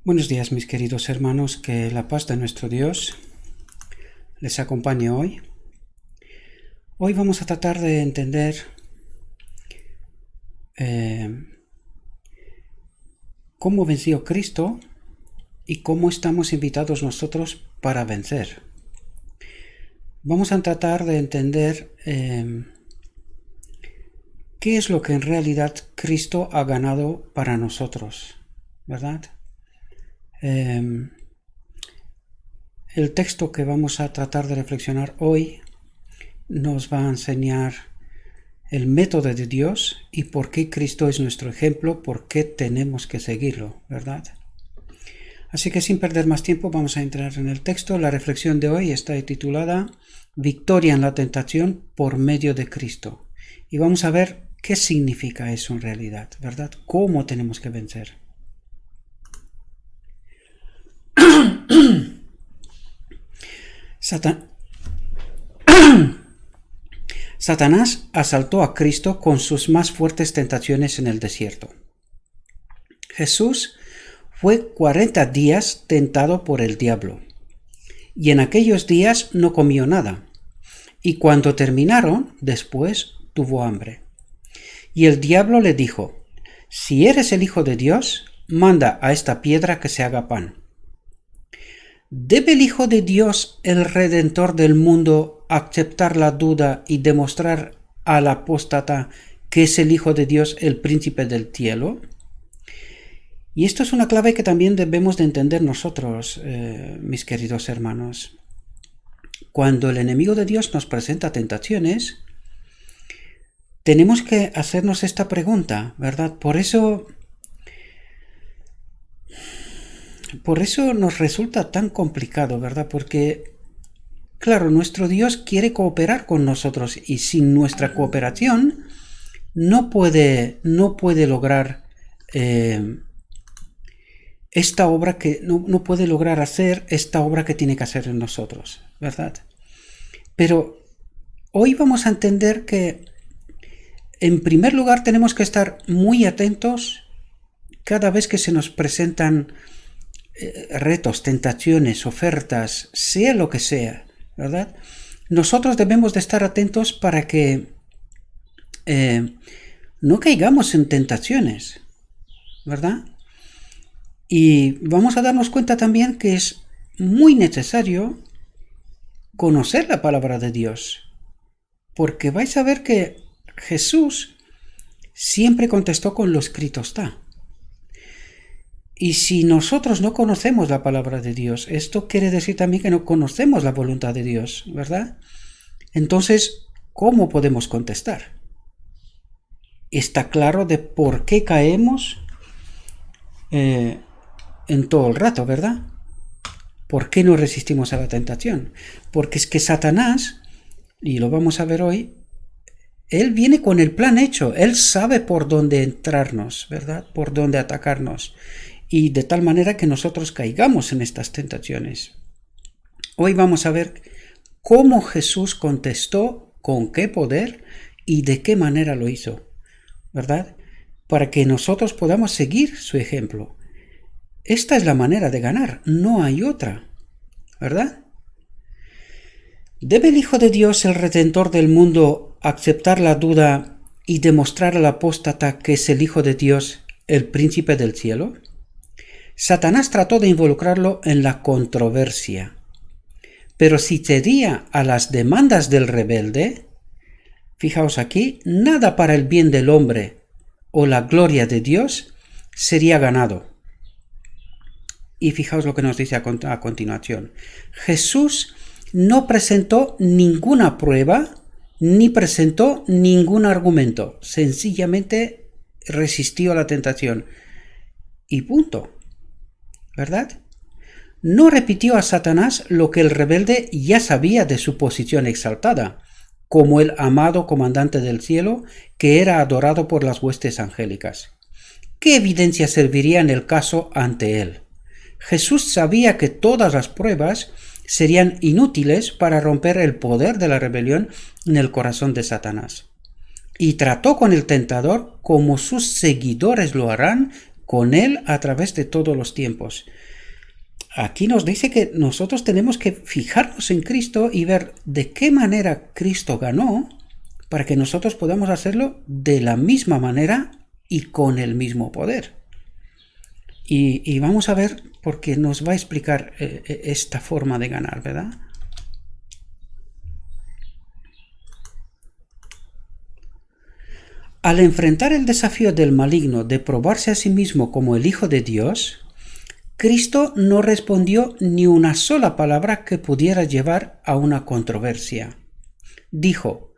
Buenos días, mis queridos hermanos, que la paz de nuestro Dios les acompañe hoy. Hoy vamos a tratar de entender cómo venció Cristo y cómo estamos invitados nosotros para vencer. Vamos a tratar de entender qué es lo que en realidad Cristo ha ganado para nosotros, ¿verdad? El texto que vamos a tratar de reflexionar hoy nos va a enseñar el método de Dios y por qué Cristo es nuestro ejemplo, por qué tenemos que seguirlo, ¿verdad? Así que sin perder más tiempo vamos a entrar en el texto. La reflexión de hoy está titulada Victoria en la tentación por medio de Cristo. Y vamos a ver qué significa eso en realidad, ¿verdad? ¿Cómo tenemos que vencer? Satanás asaltó a Cristo con sus más fuertes tentaciones en el desierto. Jesús fue 40 días tentado por el diablo, y en aquellos días no comió nada, y cuando terminaron, después tuvo hambre. Y el diablo le dijo: si eres el Hijo de Dios, manda a esta piedra que se haga pan. ¿Debe el Hijo de Dios, el Redentor del mundo, aceptar la duda y demostrar al apóstata que es el Hijo de Dios, el príncipe del cielo? Y esto es una clave que también debemos de entender nosotros, mis queridos hermanos. Cuando el enemigo de Dios nos presenta tentaciones, tenemos que hacernos esta pregunta, ¿verdad? Por eso nos resulta tan complicado, ¿verdad? Porque, claro, nuestro Dios quiere cooperar con nosotros y sin nuestra cooperación no puede lograr esta obra que no puede lograr hacer esta obra que tiene que hacer en nosotros, ¿verdad? Pero hoy vamos a entender que en primer lugar tenemos que estar muy atentos cada vez que se nos presentan retos, tentaciones, ofertas, sea lo que sea, ¿verdad? Nosotros debemos de estar atentos para que no caigamos en tentaciones, ¿verdad? Y vamos a darnos cuenta también que es muy necesario conocer la palabra de Dios, porque vais a ver que Jesús siempre contestó con lo escrito está. Y si nosotros no conocemos la palabra de Dios, esto quiere decir también que no conocemos la voluntad de Dios, ¿verdad? Entonces, ¿cómo podemos contestar? Está claro de por qué caemos en todo el rato, ¿verdad? ¿Por qué no resistimos a la tentación? Porque es que Satanás, y lo vamos a ver hoy, él viene con el plan hecho, él sabe por dónde entrarnos, ¿verdad? Por dónde atacarnos. Y de tal manera que nosotros caigamos en estas tentaciones. Hoy vamos a ver cómo Jesús contestó, con qué poder y de qué manera lo hizo, ¿verdad? Para que nosotros podamos seguir su ejemplo. Esta es la manera de ganar, no hay otra, ¿verdad? ¿Debe el Hijo de Dios, el Redentor del mundo, aceptar la duda y demostrar al apóstata que es el Hijo de Dios, el príncipe del cielo? Satanás trató de involucrarlo en la controversia, pero si cedía a las demandas del rebelde, fijaos aquí, nada para el bien del hombre o la gloria de Dios sería ganado. Y fijaos lo que nos dice a continuación. Jesús no presentó ninguna prueba ni presentó ningún argumento, sencillamente resistió a la tentación y punto. ¿Verdad? No repitió a Satanás lo que el rebelde ya sabía de su posición exaltada, como el amado comandante del cielo que era adorado por las huestes angélicas. ¿Qué evidencia serviría en el caso ante él? Jesús sabía que todas las pruebas serían inútiles para romper el poder de la rebelión en el corazón de Satanás. Y trató con el tentador como sus seguidores lo harán con Él a través de todos los tiempos. Aquí nos dice que nosotros tenemos que fijarnos en Cristo y ver de qué manera Cristo ganó para que nosotros podamos hacerlo de la misma manera y con el mismo poder. Y vamos a ver porque nos va a explicar esta forma de ganar, ¿verdad? Al enfrentar el desafío del maligno de probarse a sí mismo como el Hijo de Dios, Cristo no respondió ni una sola palabra que pudiera llevar a una controversia. Dijo: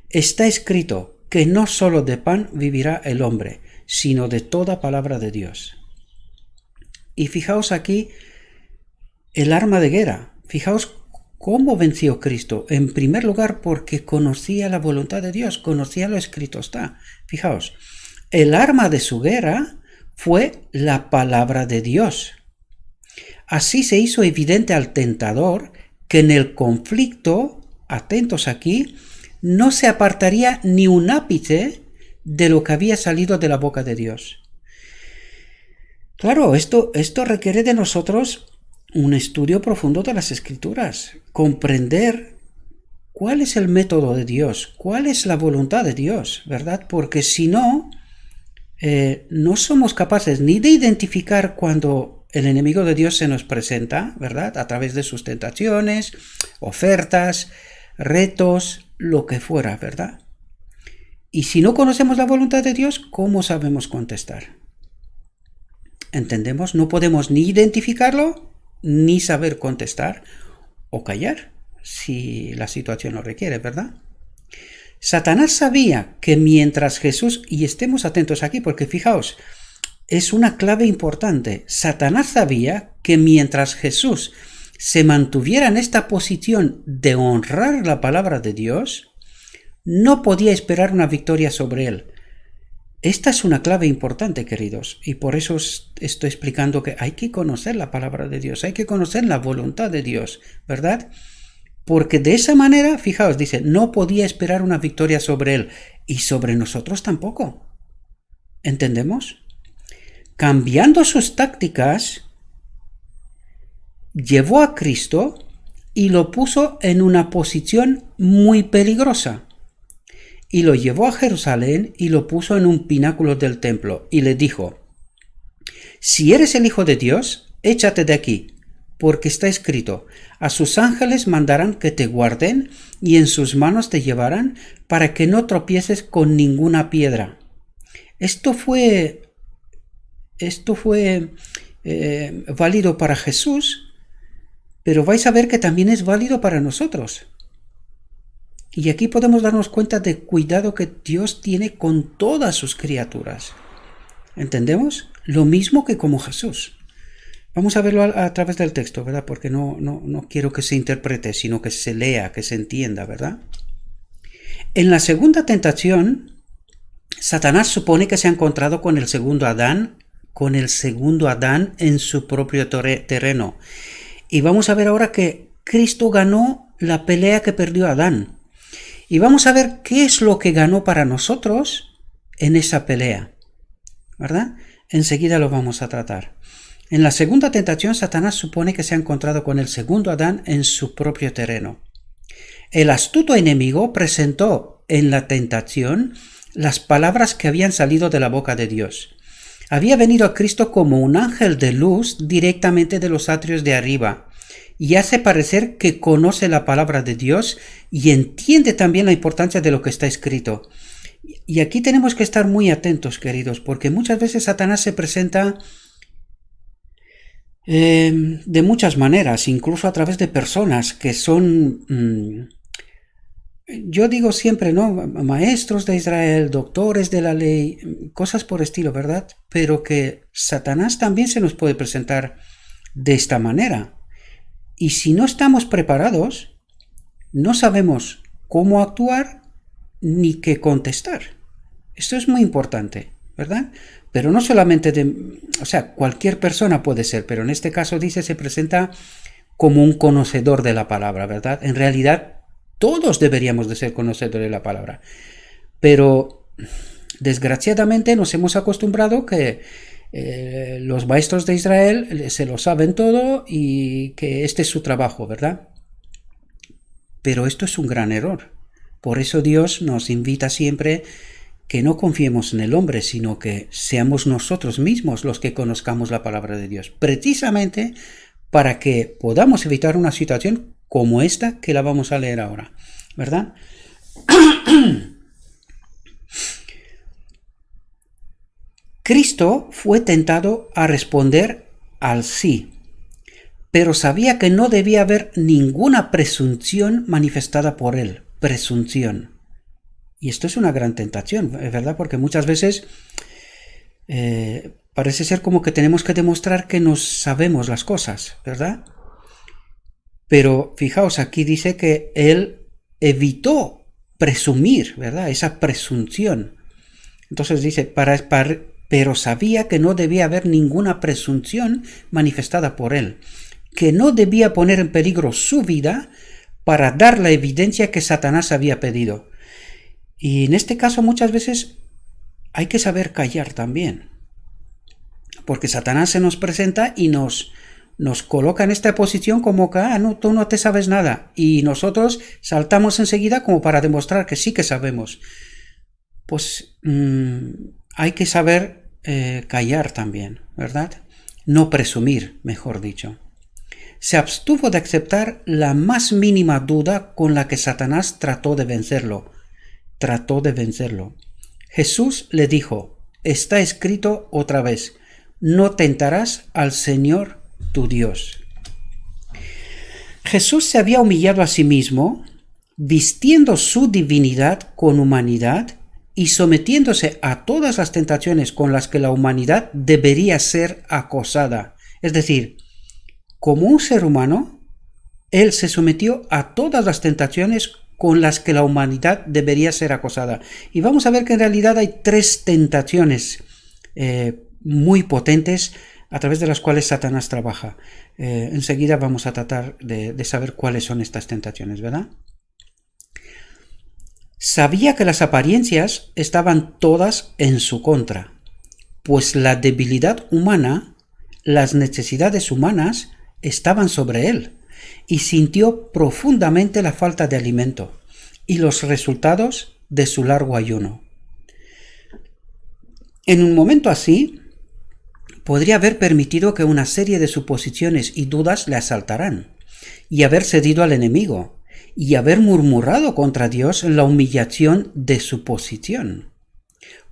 está escrito que no solo de pan vivirá el hombre, sino de toda palabra de Dios. Y fijaos aquí el arma de guerra. Fijaos cómo venció Cristo. En primer lugar, porque conocía la voluntad de Dios, conocía lo escrito está. Fijaos, el arma de su guerra fue la palabra de Dios. Así se hizo evidente al tentador que en el conflicto, atentos aquí, no se apartaría ni un ápice de lo que había salido de la boca de Dios. Claro, esto requiere de nosotros un estudio profundo de las Escrituras, comprender cuál es el método de Dios, cuál es la voluntad de Dios, ¿verdad? Porque si no, no somos capaces ni de identificar cuando el enemigo de Dios se nos presenta, ¿verdad? A través de sus tentaciones, ofertas, retos, lo que fuera, ¿verdad? Y si no conocemos la voluntad de Dios, ¿cómo sabemos contestar? ¿Entendemos? No podemos ni identificarlo, ni saber contestar o callar, si la situación lo requiere, ¿verdad? Satanás sabía que mientras Jesús, y estemos atentos aquí porque fijaos, es una clave importante. Satanás sabía que mientras Jesús se mantuviera en esta posición de honrar la palabra de Dios, no podía esperar una victoria sobre él. Esta es una clave importante, queridos, y por eso estoy explicando que hay que conocer la palabra de Dios, hay que conocer la voluntad de Dios, ¿verdad? Porque de esa manera, fijaos, dice, no podía esperar una victoria sobre él, y sobre nosotros tampoco. ¿Entendemos? Cambiando sus tácticas, llevó a Cristo y lo puso en una posición muy peligrosa. Y lo llevó a Jerusalén y lo puso en un pináculo del templo y le dijo: si eres el Hijo de Dios, échate de aquí, porque está escrito: a sus ángeles mandarán que te guarden y en sus manos te llevarán para que no tropieces con ninguna piedra. Esto fue válido para Jesús, pero vais a ver que también es válido para nosotros. Y aquí podemos darnos cuenta del cuidado que Dios tiene con todas sus criaturas. ¿Entendemos? Lo mismo que como Jesús. Vamos a verlo a través del texto, ¿verdad? Porque no quiero que se interprete, sino que se lea, que se entienda, ¿verdad? En la segunda tentación, Satanás supone que se ha encontrado con el segundo Adán en su propio terreno. Y vamos a ver ahora que Cristo ganó la pelea que perdió Adán. Y vamos a ver qué es lo que ganó para nosotros en esa pelea, ¿verdad? Enseguida lo vamos a tratar. En la segunda tentación, Satanás supone que se ha encontrado con el segundo Adán en su propio terreno. El astuto enemigo presentó en la tentación las palabras que habían salido de la boca de Dios. Había venido a Cristo como un ángel de luz directamente de los atrios de arriba, y hace parecer que conoce la palabra de Dios y entiende también la importancia de lo que está escrito. Y aquí tenemos que estar muy atentos, queridos, porque muchas veces Satanás se presenta de muchas maneras, incluso a través de personas que son, yo digo siempre, ¿no? Maestros de Israel, doctores de la ley, cosas por estilo, ¿verdad? Pero que Satanás también se nos puede presentar de esta manera. Y si no estamos preparados, no sabemos cómo actuar ni qué contestar. Esto es muy importante, ¿verdad? Pero no solamente cualquier persona puede ser, pero en este caso dice, se presenta como un conocedor de la palabra, ¿verdad? En realidad, todos deberíamos de ser conocedores de la palabra. Pero, desgraciadamente, nos hemos acostumbrado que los maestros de Israel se lo saben todo y que este es su trabajo, ¿verdad? Pero esto es un gran error. Por eso Dios nos invita siempre que no confiemos en el hombre, sino que seamos nosotros mismos los que conozcamos la palabra de Dios, precisamente para que podamos evitar una situación como esta que la vamos a leer ahora, ¿verdad? Cristo fue tentado a responder al sí, pero sabía que no debía haber ninguna presunción manifestada por él. Presunción. Y esto es una gran tentación, ¿verdad? Porque muchas veces parece ser como que tenemos que demostrar que nos sabemos las cosas, ¿verdad? Pero fijaos, aquí dice que él evitó presumir, ¿verdad? Esa presunción. Entonces dice, pero sabía que no debía haber ninguna presunción manifestada por él, que no debía poner en peligro su vida para dar la evidencia que Satanás había pedido. Y en este caso muchas veces hay que saber callar también, porque Satanás se nos presenta y nos coloca en esta posición como que, no, tú no te sabes nada, y nosotros saltamos enseguida como para demostrar que sí que sabemos. Pues hay que saber callar también, ¿verdad? No presumir, mejor dicho. Se abstuvo de aceptar la más mínima duda con la que Satanás trató de vencerlo. Jesús le dijo, está escrito otra vez, no tentarás al Señor tu Dios. Jesús se había humillado a sí mismo, vistiendo su divinidad con humanidad y sometiéndose a todas las tentaciones con las que la humanidad debería ser acosada. Es decir, como un ser humano, él se sometió a todas las tentaciones con las que la humanidad debería ser acosada. Y vamos a ver que en realidad hay 3 tentaciones muy potentes a través de las cuales Satanás trabaja. Enseguida vamos a tratar de saber cuáles son estas tentaciones, ¿verdad? Sabía que las apariencias estaban todas en su contra, pues la debilidad humana, las necesidades humanas estaban sobre él, y sintió profundamente la falta de alimento y los resultados de su largo ayuno. En un momento así, podría haber permitido que una serie de suposiciones y dudas le asaltaran, y haber cedido al enemigo, y haber murmurado contra Dios en la humillación de su posición.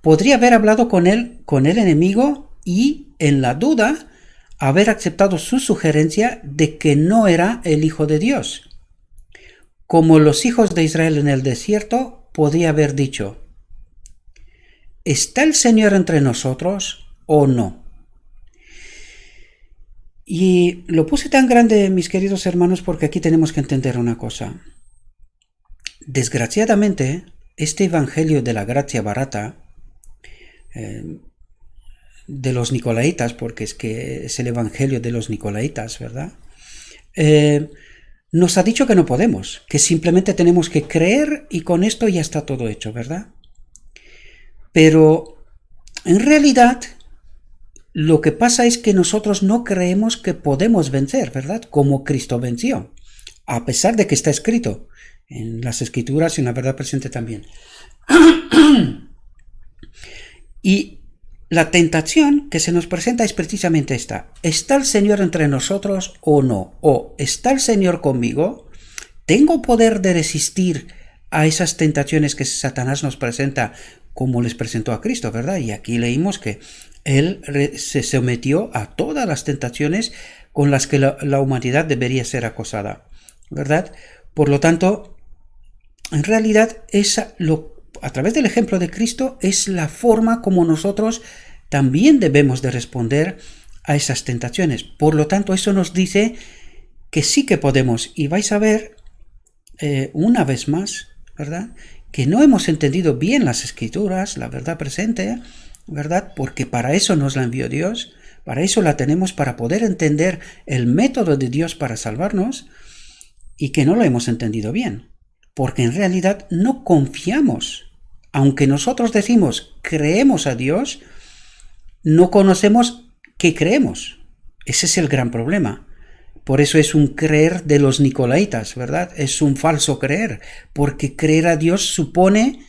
Podría haber hablado con el enemigo y, en la duda, haber aceptado su sugerencia de que no era el Hijo de Dios. Como los hijos de Israel en el desierto, podría haber dicho, ¿está el Señor entre nosotros o no? Y lo puse tan grande, mis queridos hermanos, porque aquí tenemos que entender una cosa. Desgraciadamente, este evangelio de la gracia barata, de los nicolaitas, porque es que es el evangelio de los nicolaitas, ¿verdad? Nos ha dicho que no podemos, que simplemente tenemos que creer y con esto ya está todo hecho, ¿verdad? Pero en realidad lo que pasa es que nosotros no creemos que podemos vencer, ¿verdad? Como Cristo venció, a pesar de que está escrito en las Escrituras y en la verdad presente también. Y la tentación que se nos presenta es precisamente esta. ¿Está el Señor entre nosotros o no? ¿O está el Señor conmigo? ¿Tengo poder de resistir a esas tentaciones que Satanás nos presenta como les presentó a Cristo, ¿verdad? Y aquí leímos que Él se sometió a todas las tentaciones con las que la humanidad debería ser acosada, ¿verdad? Por lo tanto, en realidad a través del ejemplo de Cristo es la forma como nosotros también debemos de responder a esas tentaciones. Por lo tanto, eso nos dice que sí que podemos. Y vais a ver una vez más, ¿verdad?, que no hemos entendido bien las Escrituras, la verdad presente, ¿verdad?, porque para eso nos la envió Dios, para eso la tenemos, para poder entender el método de Dios para salvarnos, y que no lo hemos entendido bien, porque en realidad no confiamos. Aunque nosotros decimos creemos a Dios, no conocemos qué creemos. Ese es el gran problema. Por eso es un creer de los nicolaitas, ¿verdad? Es un falso creer, porque creer a Dios supone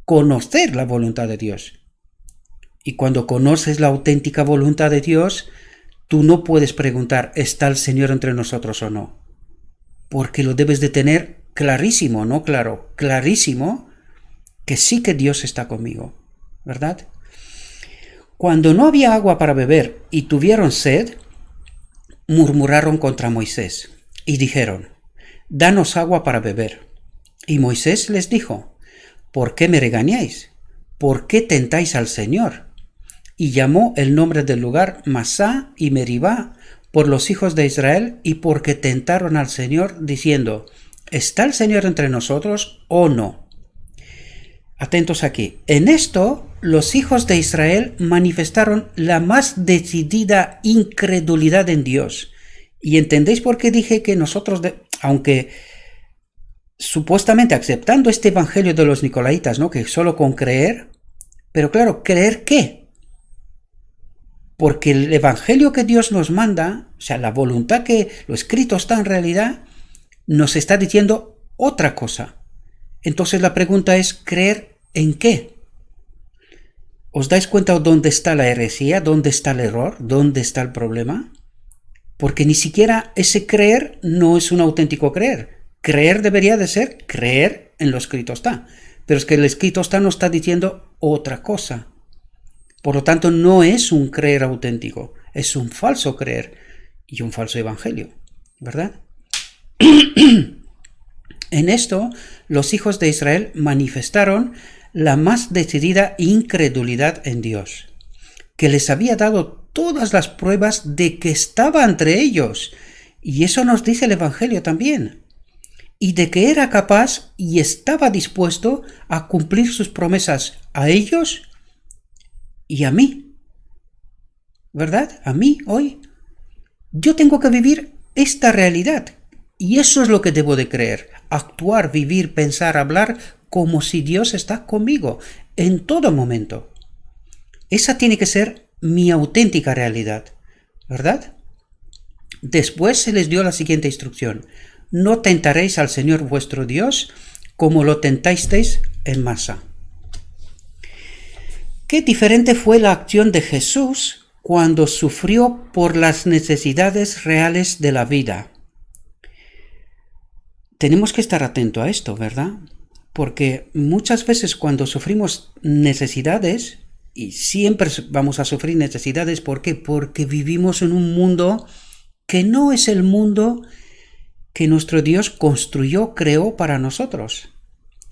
conocer la voluntad de Dios. Y cuando conoces la auténtica voluntad de Dios, tú no puedes preguntar, ¿está el Señor entre nosotros o no? Porque lo debes de tener clarísimo, no claro, clarísimo, que sí que Dios está conmigo, ¿verdad? Cuando no había agua para beber y tuvieron sed, murmuraron contra Moisés y dijeron, danos agua para beber. Y Moisés les dijo, ¿por qué me regañáis? ¿Por qué tentáis al Señor? Y llamó el nombre del lugar Masá y Meribá por los hijos de Israel y porque tentaron al Señor diciendo, ¿está el Señor entre nosotros o no? Atentos aquí. En esto, los hijos de Israel manifestaron la más decidida incredulidad en Dios. Y entendéis por qué dije que nosotros, aunque supuestamente aceptando este evangelio de los nicolaitas, ¿no? Que solo con creer, pero claro, ¿creer qué? Porque el evangelio que Dios nos manda, o sea, la voluntad que lo escrito está en realidad, nos está diciendo otra cosa. Entonces la pregunta es, ¿creer en qué? ¿Os dais cuenta dónde está la herejía? ¿Dónde está el error? ¿Dónde está el problema? Porque ni siquiera ese creer no es un auténtico creer. Creer debería de ser creer en lo escrito está. Pero es que el escrito está nos está diciendo otra cosa. Por lo tanto, no es un creer auténtico. Es un falso creer y un falso evangelio. ¿Verdad? En esto, los hijos de Israel manifestaron la más decidida incredulidad en Dios, que les había dado todas las pruebas de que estaba entre ellos, y eso nos dice el Evangelio también, y de que era capaz y estaba dispuesto a cumplir sus promesas a ellos y a mí. ¿Verdad? A mí hoy. Yo tengo que vivir esta realidad, y eso es lo que debo de creer. Actuar, vivir, pensar, hablar como si Dios está conmigo en todo momento. Esa tiene que ser mi auténtica realidad, ¿verdad? Después se les dio la siguiente instrucción. No tentaréis al Señor vuestro Dios como lo tentasteis en Masá. Qué diferente fue la acción de Jesús cuando sufrió por las necesidades reales de la vida. Tenemos que estar atentos a esto, ¿verdad? Porque muchas veces cuando sufrimos necesidades, y siempre vamos a sufrir necesidades, ¿por qué? Porque vivimos en un mundo que no es el mundo que nuestro Dios construyó, creó para nosotros,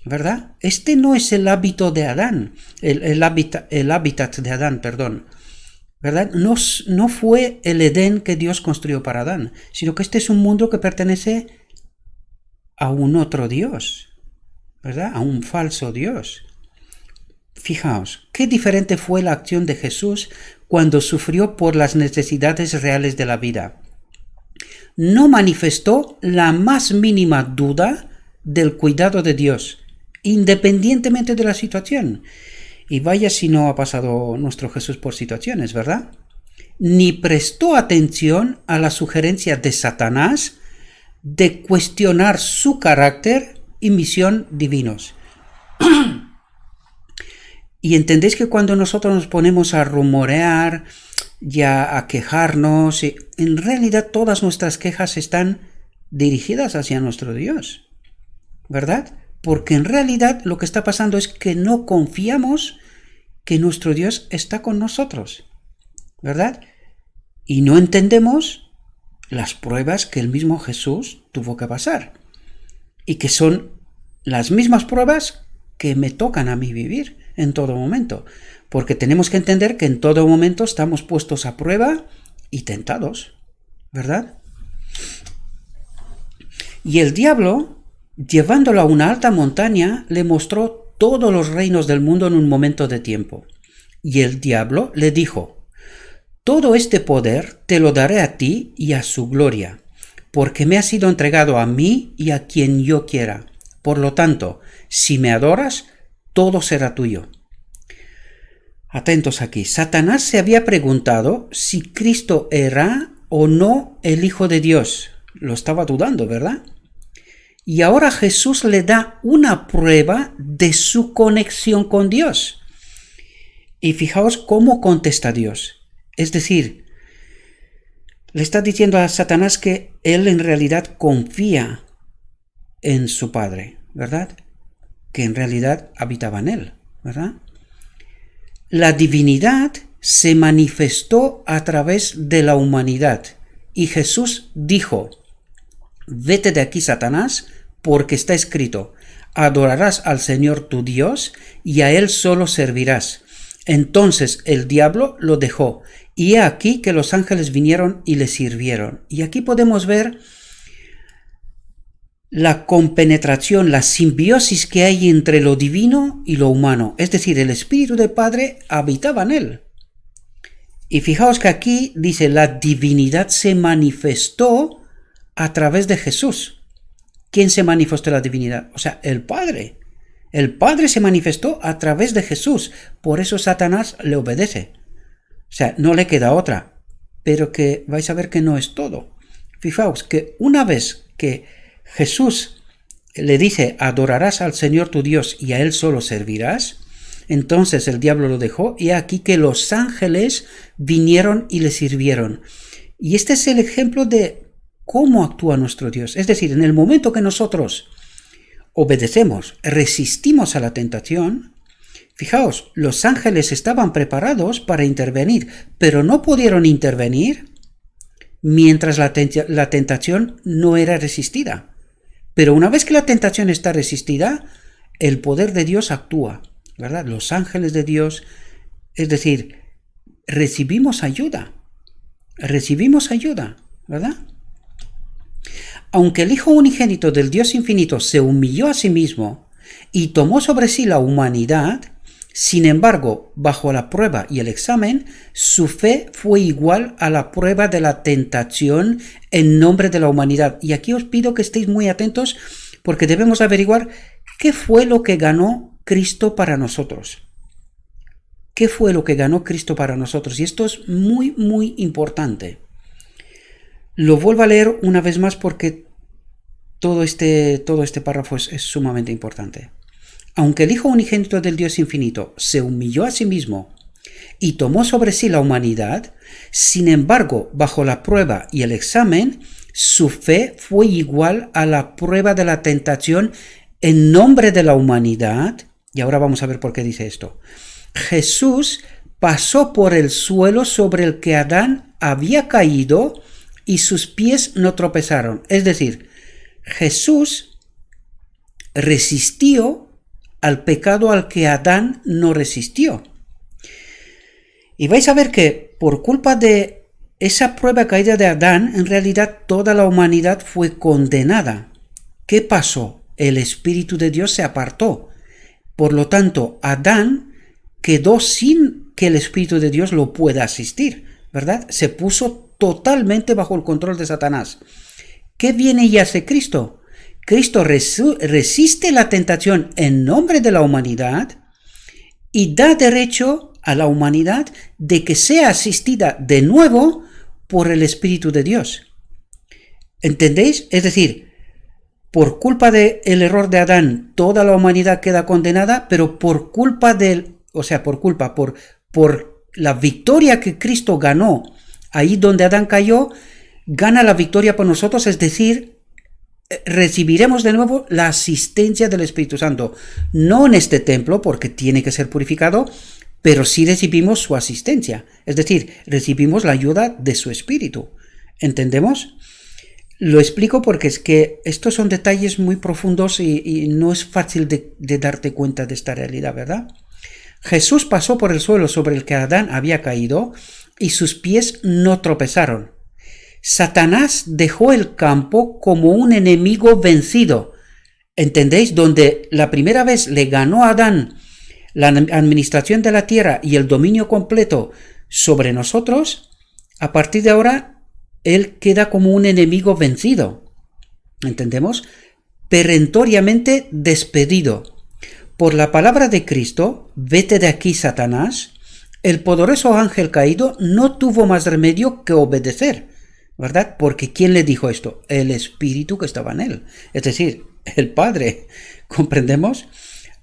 ¿verdad? Este no es el hábito de Adán, el hábitat de Adán, perdón, ¿verdad? No fue el Edén que Dios construyó para Adán, sino que este es un mundo que pertenece a un otro Dios, ¿verdad? A un falso Dios. Fijaos, qué diferente fue la acción de Jesús cuando sufrió por las necesidades reales de la vida. No manifestó la más mínima duda del cuidado de Dios, independientemente de la situación. Y vaya si no ha pasado nuestro Jesús por situaciones, ¿verdad? Ni prestó atención a la sugerencia de Satanás de cuestionar su carácter y misión divinos. Y entendéis que cuando nosotros nos ponemos a rumorear, ya a quejarnos, en realidad todas nuestras quejas están dirigidas hacia nuestro Dios, ¿verdad? Porque en realidad lo que está pasando es que no confiamos que nuestro Dios está con nosotros, ¿verdad? Y no entendemos las pruebas que el mismo Jesús tuvo que pasar y que son las mismas pruebas que me tocan a mí vivir en todo momento, porque tenemos que entender que en todo momento estamos puestos a prueba y tentados, ¿verdad? Y el diablo, llevándolo a una alta montaña, le mostró todos los reinos del mundo en un momento de tiempo. Y el diablo le dijo: todo este poder te lo daré a ti y a su gloria, porque me ha sido entregado a mí y a quien yo quiera. Por lo tanto, si me adoras, todo será tuyo. Atentos aquí. Satanás se había preguntado si Cristo era o no el Hijo de Dios. Lo estaba dudando, ¿verdad? Y ahora Jesús le da una prueba de su conexión con Dios. Y fijaos cómo contesta Dios. Es decir, le está diciendo a Satanás que él en realidad confía en su Padre, ¿verdad? Que en realidad habitaba en él, ¿verdad? La divinidad se manifestó a través de la humanidad. Y Jesús dijo: vete de aquí, Satanás, porque está escrito: adorarás al Señor tu Dios y a Él solo servirás. Entonces el diablo lo dejó, y he aquí que los ángeles vinieron y le sirvieron. Y aquí podemos ver la compenetración, la simbiosis que hay entre lo divino y lo humano. Es decir, el Espíritu del Padre habitaba en él. Y fijaos que aquí dice: la divinidad se manifestó a través de Jesús. ¿Quién se manifestó la divinidad? O sea, el Padre. El Padre se manifestó a través de Jesús. Por eso Satanás le obedece. O sea, no le queda otra. Pero que vais a ver que no es todo. Fijaos que una vez que Jesús le dice: adorarás al Señor tu Dios y a Él solo servirás, entonces el diablo lo dejó, y aquí que los ángeles vinieron y le sirvieron. Y este es el ejemplo de cómo actúa nuestro Dios. Es decir, en el momento que nosotros obedecemos, resistimos a la tentación, fijaos, los ángeles estaban preparados para intervenir, pero no pudieron intervenir mientras la tentación no era resistida. Pero una vez que la tentación está resistida, el poder de Dios actúa, ¿verdad? Los ángeles de Dios, es decir, recibimos ayuda, ¿verdad? Aunque el Hijo unigénito del Dios infinito se humilló a sí mismo y tomó sobre sí la humanidad, sin embargo, bajo la prueba y el examen, su fe fue igual a la prueba de la tentación en nombre de la humanidad. Y aquí os pido que estéis muy atentos, porque debemos averiguar qué fue lo que ganó Cristo para nosotros. ¿Qué fue lo que ganó Cristo para nosotros? Y esto es muy, muy importante. Lo vuelvo a leer una vez más porque todo este párrafo es sumamente importante. Aunque el Hijo unigénito del Dios infinito se humilló a sí mismo y tomó sobre sí la humanidad, sin embargo, bajo la prueba y el examen, su fe fue igual a la prueba de la tentación en nombre de la humanidad. Y ahora vamos a ver por qué dice esto. Jesús pasó por el suelo sobre el que Adán había caído y sus pies no tropezaron. Es decir, Jesús resistió al pecado al que Adán no resistió. Y vais a ver que por culpa de esa prueba caída de Adán, en realidad toda la humanidad fue condenada. ¿Qué pasó? El Espíritu de Dios se apartó. Por lo tanto, Adán quedó sin que el Espíritu de Dios lo pueda asistir, ¿verdad? Se puso totalmente bajo el control de Satanás. ¿Qué viene y hace Cristo? Cristo resiste la tentación en nombre de la humanidad y da derecho a la humanidad de que sea asistida de nuevo por el Espíritu de Dios. ¿Entendéis? Es decir, por culpa del error de Adán, toda la humanidad queda condenada, pero por la victoria que Cristo ganó ahí donde Adán cayó, gana la victoria por nosotros, es decir, recibiremos de nuevo la asistencia del Espíritu Santo. No en este templo, porque tiene que ser purificado, pero sí recibimos su asistencia. Es decir, recibimos la ayuda de su Espíritu. ¿Entendemos? Lo explico porque es que estos son detalles muy profundos y no es fácil de darte cuenta de esta realidad, ¿verdad? Jesús pasó por el suelo sobre el que Adán había caído y sus pies no tropezaron. Satanás dejó el campo como un enemigo vencido. ¿Entendéis? Donde la primera vez le ganó a Adán la administración de la tierra y el dominio completo sobre nosotros, a partir de ahora él queda como un enemigo vencido. ¿Entendemos? Perentoriamente despedido. Por la palabra de Cristo, vete de aquí, Satanás, el poderoso ángel caído no tuvo más remedio que obedecer, ¿verdad? Porque ¿quién le dijo esto? El espíritu que estaba en él, es decir, el Padre. ¿Comprendemos?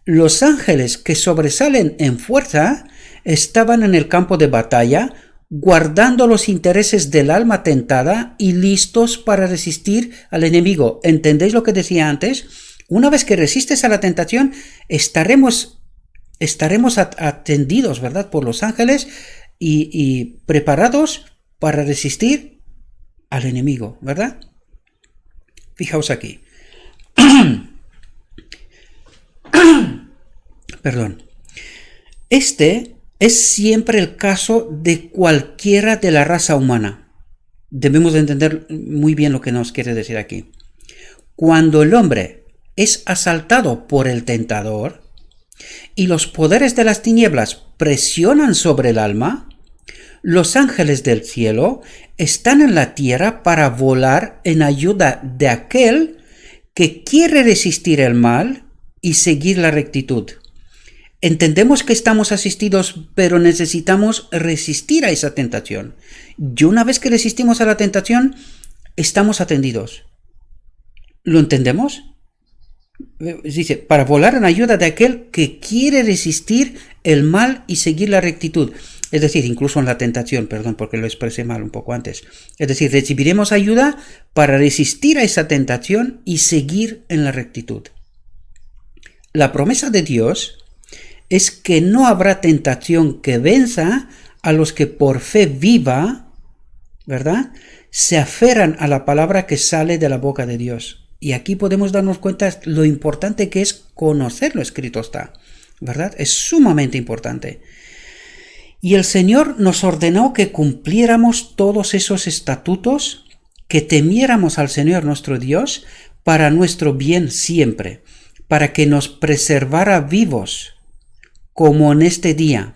Los ángeles que sobresalen en fuerza estaban en el campo de batalla, guardando los intereses del alma tentada y listos para resistir al enemigo. ¿Entendéis lo que decía antes? Una vez que resistes a la tentación, estaremos atendidos, ¿verdad?, por los ángeles y preparados para resistir al enemigo, ¿verdad? Fijaos aquí. Perdón. Este es siempre el caso de cualquiera de la raza humana. Debemos de entender muy bien lo que nos quiere decir aquí. Cuando el hombre es asaltado por el tentador y los poderes de las tinieblas presionan sobre el alma, los ángeles del cielo están en la tierra para volar en ayuda de aquel que quiere resistir el mal y seguir la rectitud. Entendemos que estamos asistidos, pero necesitamos resistir a esa tentación. Y una vez que resistimos a la tentación, estamos atendidos. ¿Lo entendemos? Dice, para volar en ayuda de aquel que quiere resistir el mal y seguir la rectitud. Es decir, incluso en la tentación, perdón, porque lo expresé mal un poco antes. Es decir, recibiremos ayuda para resistir a esa tentación y seguir en la rectitud. La promesa de Dios es que no habrá tentación que venza a los que por fe viva, ¿verdad?, se aferran a la palabra que sale de la boca de Dios. Y aquí podemos darnos cuenta lo importante que es conocer lo escrito está, ¿verdad? Es sumamente importante. Y el Señor nos ordenó que cumpliéramos todos esos estatutos, que temiéramos al Señor nuestro Dios para nuestro bien siempre, para que nos preservara vivos como en este día,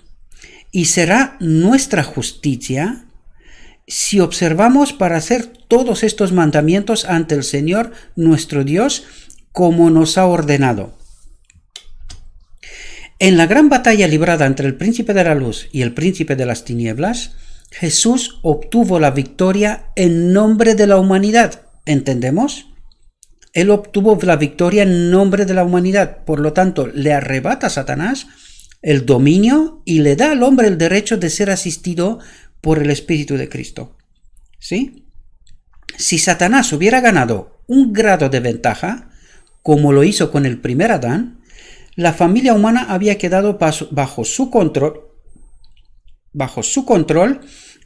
y será nuestra justicia si observamos para hacer todos estos mandamientos ante el Señor nuestro Dios como nos ha ordenado. En la gran batalla librada entre el príncipe de la luz y el príncipe de las tinieblas, Jesús obtuvo la victoria en nombre de la humanidad. ¿Entendemos? Él obtuvo la victoria en nombre de la humanidad, por lo tanto, le arrebata a Satanás el dominio y le da al hombre el derecho de ser asistido por el Espíritu de Cristo. ¿Sí? Si Satanás hubiera ganado un grado de ventaja, como lo hizo con el primer Adán, la familia humana había quedado bajo su control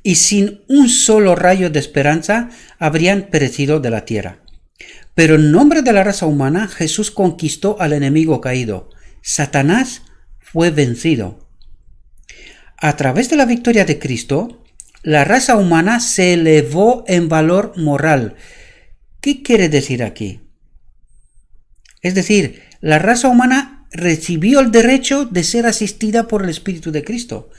y sin un solo rayo de esperanza habrían perecido de la tierra. Pero en nombre de la raza humana, Jesús conquistó al enemigo caído. Satanás fue vencido. A través de la victoria de Cristo, la raza humana se elevó en valor moral. ¿Qué quiere decir aquí? Es decir, la raza humana recibió el derecho de ser asistida por el Espíritu de Cristo.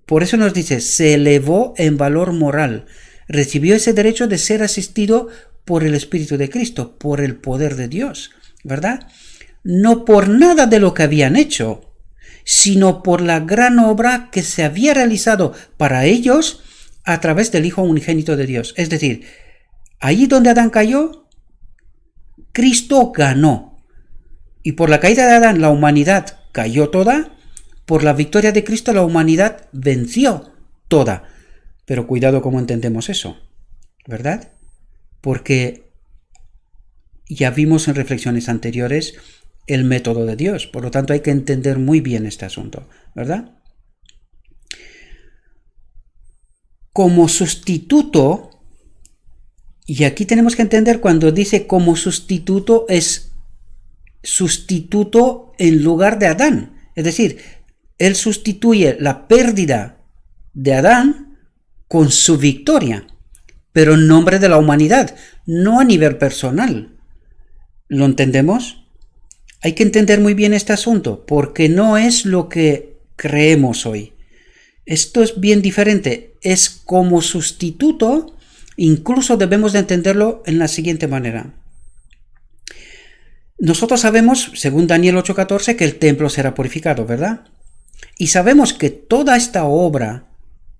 Por eso nos dice, se elevó en valor moral. Recibió ese derecho de ser asistido por el Espíritu de Cristo, por el poder de Dios, ¿verdad? No por nada de lo que habían hecho, sino por la gran obra que se había realizado para ellos a través del Hijo unigénito de Dios. Es decir, allí donde Adán cayó, Cristo ganó. Y por la caída de Adán, la humanidad cayó toda. Por la victoria de Cristo, la humanidad venció toda. Pero cuidado cómo entendemos eso, ¿verdad? Porque ya vimos en reflexiones anteriores el método de Dios. Por lo tanto, hay que entender muy bien este asunto, ¿verdad? Como sustituto, y aquí tenemos que entender cuando dice como sustituto, es sustituto en lugar de Adán. Es decir, él sustituye la pérdida de Adán con su victoria, pero en nombre de la humanidad, no a nivel personal. ¿Lo entendemos? Hay que entender muy bien este asunto, porque no es lo que creemos hoy. Esto es bien diferente. Es como sustituto, incluso debemos de entenderlo en la siguiente manera. Nosotros sabemos, según Daniel 8:14, que el templo será purificado, ¿verdad? Y sabemos que toda esta obra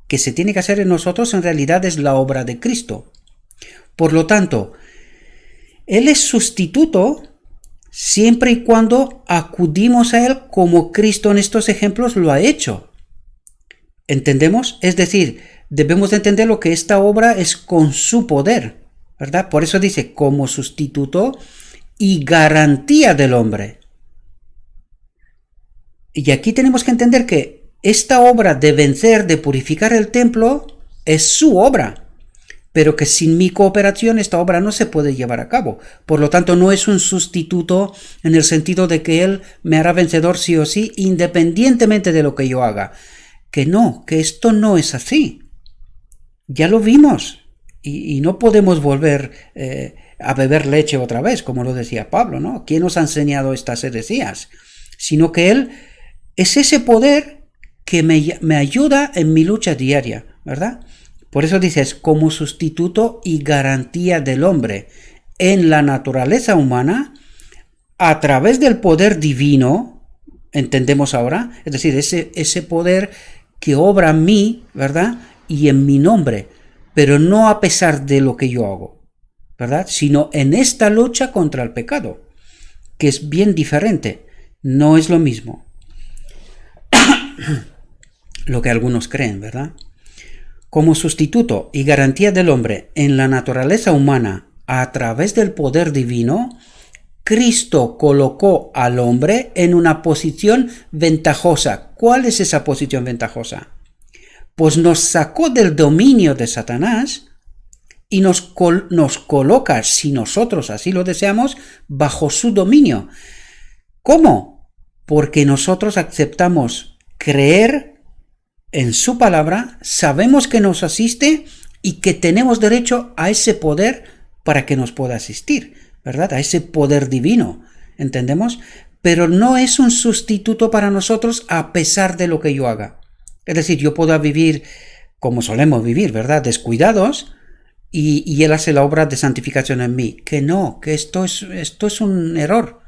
que se tiene que hacer en nosotros en realidad es la obra de Cristo. Por lo tanto, Él es sustituto siempre y cuando acudimos a Él como Cristo en estos ejemplos lo ha hecho. ¿Entendemos? Es decir, debemos de entender lo que esta obra es con su poder, ¿verdad? Por eso dice como sustituto y garantía del hombre. Y aquí tenemos que entender que esta obra de vencer, de purificar el templo, es su obra, pero que sin mi cooperación esta obra no se puede llevar a cabo. Por lo tanto, no es un sustituto en el sentido de que Él me hará vencedor sí o sí, independientemente de lo que yo haga. Que no, que esto no es así. Ya lo vimos y no podemos volver a beber leche otra vez, como lo decía Pablo, ¿no? ¿Quién nos ha enseñado estas heresías? Sino que Él es ese poder que me ayuda en mi lucha diaria, ¿verdad? Por eso dices, como sustituto y garantía del hombre en la naturaleza humana, a través del poder divino, entendemos ahora, es decir, ese poder que obra en mí, ¿verdad? Y en mi nombre, pero no a pesar de lo que yo hago, ¿verdad? Sino en esta lucha contra el pecado, que es bien diferente, no es lo mismo. Lo que algunos creen, ¿verdad? Como sustituto y garantía del hombre en la naturaleza humana a través del poder divino, Cristo colocó al hombre en una posición ventajosa. ¿Cuál es esa posición ventajosa? Pues nos sacó del dominio de Satanás y nos coloca, si nosotros así lo deseamos, bajo su dominio. ¿Cómo? Porque nosotros aceptamos creer en su palabra, sabemos que nos asiste y que tenemos derecho a ese poder para que nos pueda asistir, ¿verdad? A ese poder divino, ¿entendemos? Pero no es un sustituto para nosotros a pesar de lo que yo haga. Es decir, yo puedo vivir como solemos vivir, ¿verdad? Descuidados y Él hace la obra de santificación en mí. Que no, que esto es un error.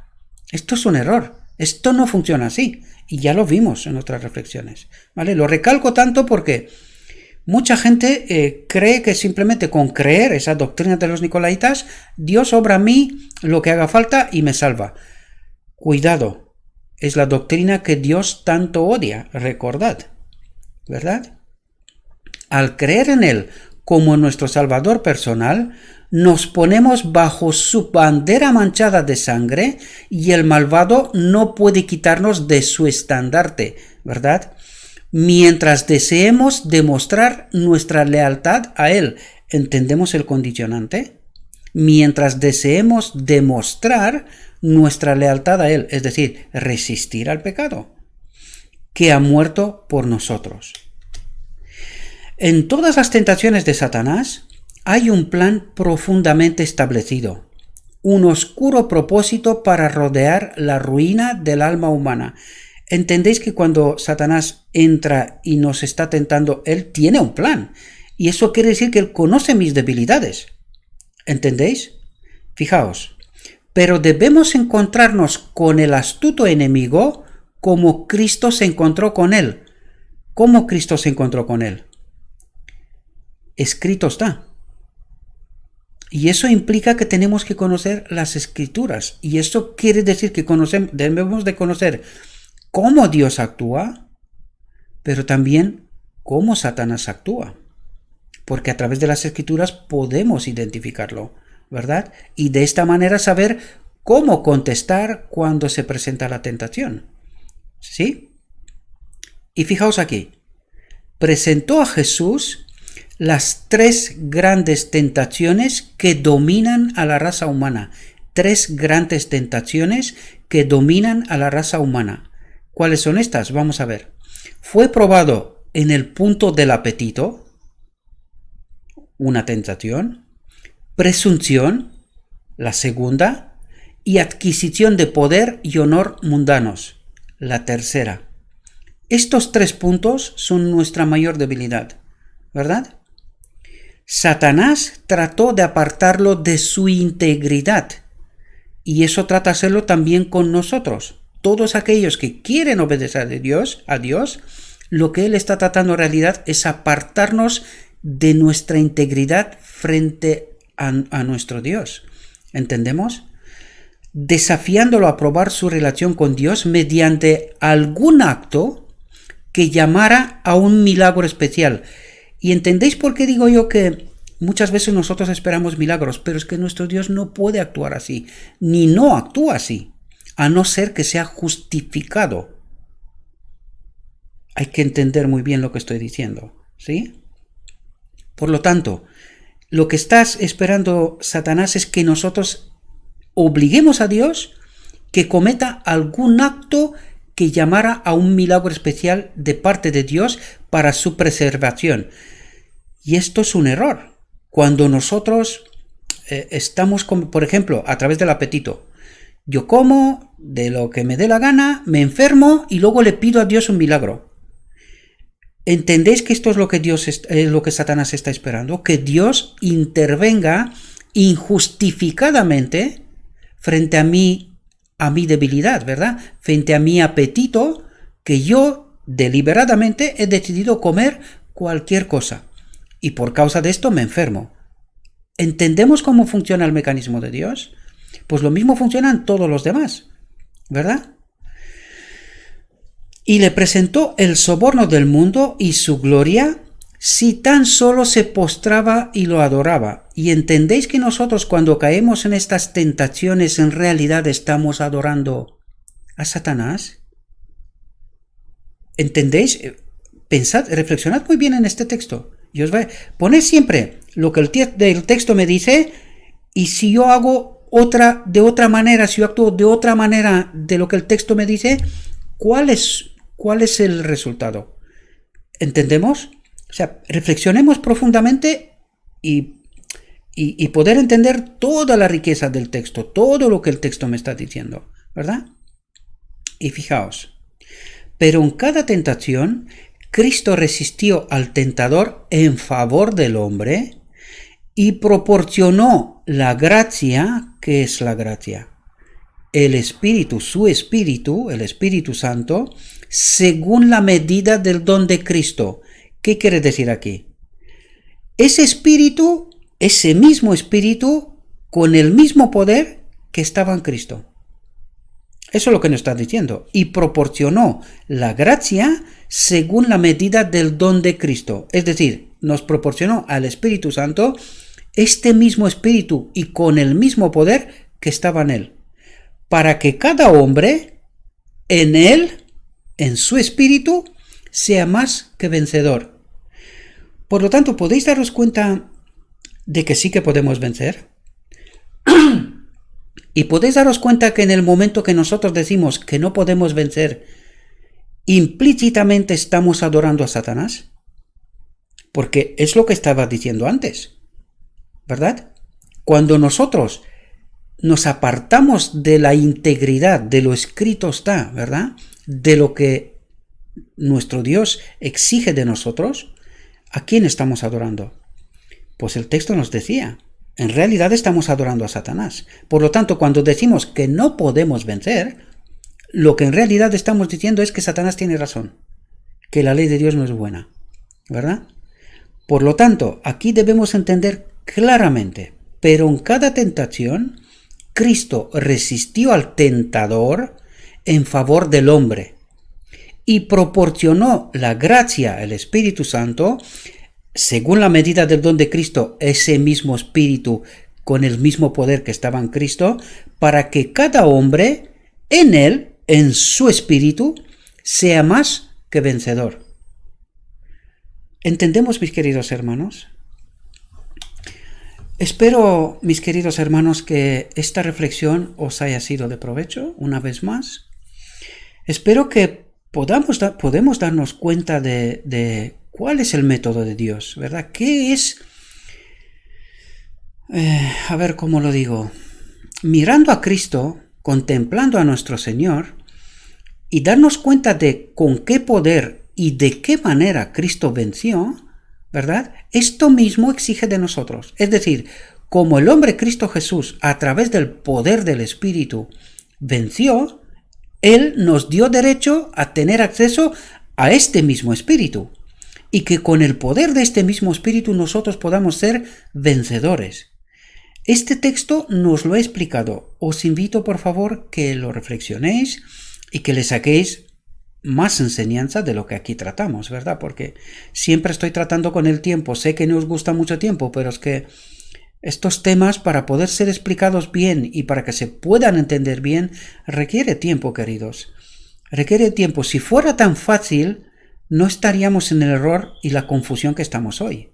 Esto es un error. Esto no funciona así. Y ya lo vimos en otras reflexiones, ¿vale? Lo recalco tanto porque mucha gente cree que simplemente con creer esa doctrina de los nicolaitas, Dios obra a mí lo que haga falta y me salva. Cuidado, es la doctrina que Dios tanto odia, recordad, ¿verdad? Al creer en Él como nuestro Salvador personal, nos ponemos bajo su bandera manchada de sangre y el malvado no puede quitarnos de su estandarte, ¿verdad? Mientras deseemos demostrar nuestra lealtad a Él. ¿Entendemos el condicionante? Mientras deseemos demostrar nuestra lealtad a Él, es decir, resistir al pecado, que ha muerto por nosotros. En todas las tentaciones de Satanás hay un plan profundamente establecido, un oscuro propósito para rodear la ruina del alma humana. ¿Entendéis que cuando Satanás entra y nos está tentando, él tiene un plan? Y eso quiere decir que él conoce mis debilidades. ¿Entendéis? Fijaos, pero debemos encontrarnos con el astuto enemigo como Cristo se encontró con él. ¿Cómo Cristo se encontró con él? Escrito está. Y eso implica que tenemos que conocer las Escrituras. Y eso quiere decir que debemos de conocer cómo Dios actúa, pero también cómo Satanás actúa. Porque a través de las Escrituras podemos identificarlo, ¿verdad? Y de esta manera saber cómo contestar cuando se presenta la tentación. ¿Sí? Y fijaos aquí. Presentó a Jesús las tres grandes tentaciones que dominan a la raza humana. Tres grandes tentaciones que dominan a la raza humana. ¿Cuáles son estas? Vamos a ver. Fue probado en el punto del apetito, una tentación. Presunción, la segunda. Y adquisición de poder y honor mundanos, la tercera. Estos tres puntos son nuestra mayor debilidad, ¿verdad? Satanás trató de apartarlo de su integridad y eso trata de hacerlo también con nosotros. todos aquellos que quieren obedecer a Dios, lo que Él está tratando en realidad es apartarnos de nuestra integridad frente a nuestro Dios. ¿Entendemos? Desafiándolo a probar su relación con Dios mediante algún acto que llamara a un milagro especial. ¿Y entendéis por qué digo yo que muchas veces nosotros esperamos milagros? Pero es que nuestro Dios no puede actuar así, ni no actúa así, a no ser que sea justificado. Hay que entender muy bien lo que estoy diciendo, ¿sí? Por lo tanto, lo que estás esperando Satanás es que nosotros obliguemos a Dios que cometa algún acto que llamara a un milagro especial de parte de Dios para su preservación. Y esto es un error. Cuando nosotros estamos, por ejemplo, a través del apetito, yo como de lo que me dé la gana, me enfermo y luego le pido a Dios un milagro. ¿Entendéis que esto es lo que Satanás está esperando? Que Dios intervenga injustificadamente frente a mi debilidad, ¿verdad? Frente a mi apetito, que yo deliberadamente he decidido comer cualquier cosa. Y por causa de esto me enfermo. ¿Entendemos cómo funciona el mecanismo de Dios? Pues lo mismo funcionan todos los demás, ¿verdad? Y le presentó el soborno del mundo y su gloria si tan solo se postraba y lo adoraba. Y entendéis que nosotros cuando caemos en estas tentaciones en realidad estamos adorando a Satanás. ¿Entendéis? Pensad, reflexionad muy bien en este texto. Y os poned siempre lo que el texto me dice, y si yo hago de otra manera, si yo actúo de otra manera de lo que el texto me dice, ¿cuál es el resultado? ¿Entendemos? O sea, reflexionemos profundamente y poder entender toda la riqueza del texto, todo lo que el texto me está diciendo, ¿verdad? Y fijaos, pero en cada tentación, Cristo resistió al tentador en favor del hombre y proporcionó la gracia. ¿Qué es la gracia? El Espíritu, su Espíritu, el Espíritu Santo, según la medida del don de Cristo. ¿Qué quiere decir aquí? Ese mismo Espíritu, con el mismo poder que estaba en Cristo. Eso es lo que nos está diciendo. Y proporcionó la gracia según la medida del don de Cristo. Es decir, nos proporcionó al Espíritu Santo este mismo Espíritu y con el mismo poder que estaba en él. Para que cada hombre en él, en su espíritu, sea más que vencedor. Por lo tanto, ¿podéis daros cuenta de que sí que podemos vencer? Y podéis daros cuenta que en el momento que nosotros decimos que no podemos vencer, implícitamente estamos adorando a Satanás. Porque es lo que estaba diciendo antes, ¿verdad? Cuando nosotros nos apartamos de la integridad, de lo escrito está, ¿verdad? De lo que nuestro Dios exige de nosotros, ¿a quién estamos adorando? Pues el texto nos decía, en realidad estamos adorando a Satanás. Por lo tanto, cuando decimos que no podemos vencer, lo que en realidad estamos diciendo es que Satanás tiene razón, que la ley de Dios no es buena, ¿verdad? Por lo tanto, aquí debemos entender claramente, pero en cada tentación, Cristo resistió al tentador en favor del hombre y proporcionó la gracia, el Espíritu Santo, según la medida del don de Cristo, ese mismo Espíritu con el mismo poder que estaba en Cristo, para que cada hombre en él, en su Espíritu, sea más que vencedor. ¿Entendemos, mis queridos hermanos? Espero, mis queridos hermanos, que esta reflexión os haya sido de provecho una vez más. Espero que podemos darnos cuenta de cuál es el método de Dios, ¿verdad? ¿Qué es? A ver cómo lo digo. Mirando a Cristo, contemplando a nuestro Señor y darnos cuenta de con qué poder y de qué manera Cristo venció, ¿verdad? Esto mismo exige de nosotros. Es decir, como el hombre Cristo Jesús, a través del poder del Espíritu, venció, Él nos dio derecho a tener acceso a este mismo espíritu y que con el poder de este mismo espíritu nosotros podamos ser vencedores. Este texto nos lo he explicado. Os invito por favor que lo reflexionéis y que le saquéis más enseñanza de lo que aquí tratamos, ¿verdad? Porque siempre estoy tratando con el tiempo. Sé que no os gusta mucho tiempo, pero es que estos temas, para poder ser explicados bien y para que se puedan entender bien, requiere tiempo, queridos. Requiere tiempo. Si fuera tan fácil, no estaríamos en el error y la confusión que estamos hoy.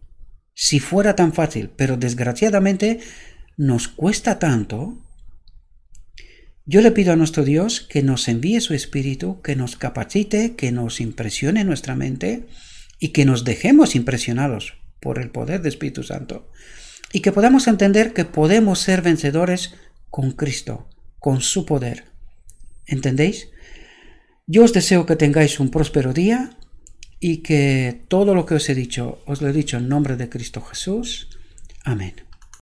Si fuera tan fácil, pero desgraciadamente nos cuesta tanto. Yo le pido a nuestro Dios que nos envíe su Espíritu, que nos capacite, que nos impresione nuestra mente y que nos dejemos impresionados por el poder del Espíritu Santo y que podamos entender que podemos ser vencedores con Cristo, con su poder. ¿Entendéis? Yo os deseo que tengáis un próspero día y que todo lo que os he dicho, os lo he dicho en nombre de Cristo Jesús. Amén.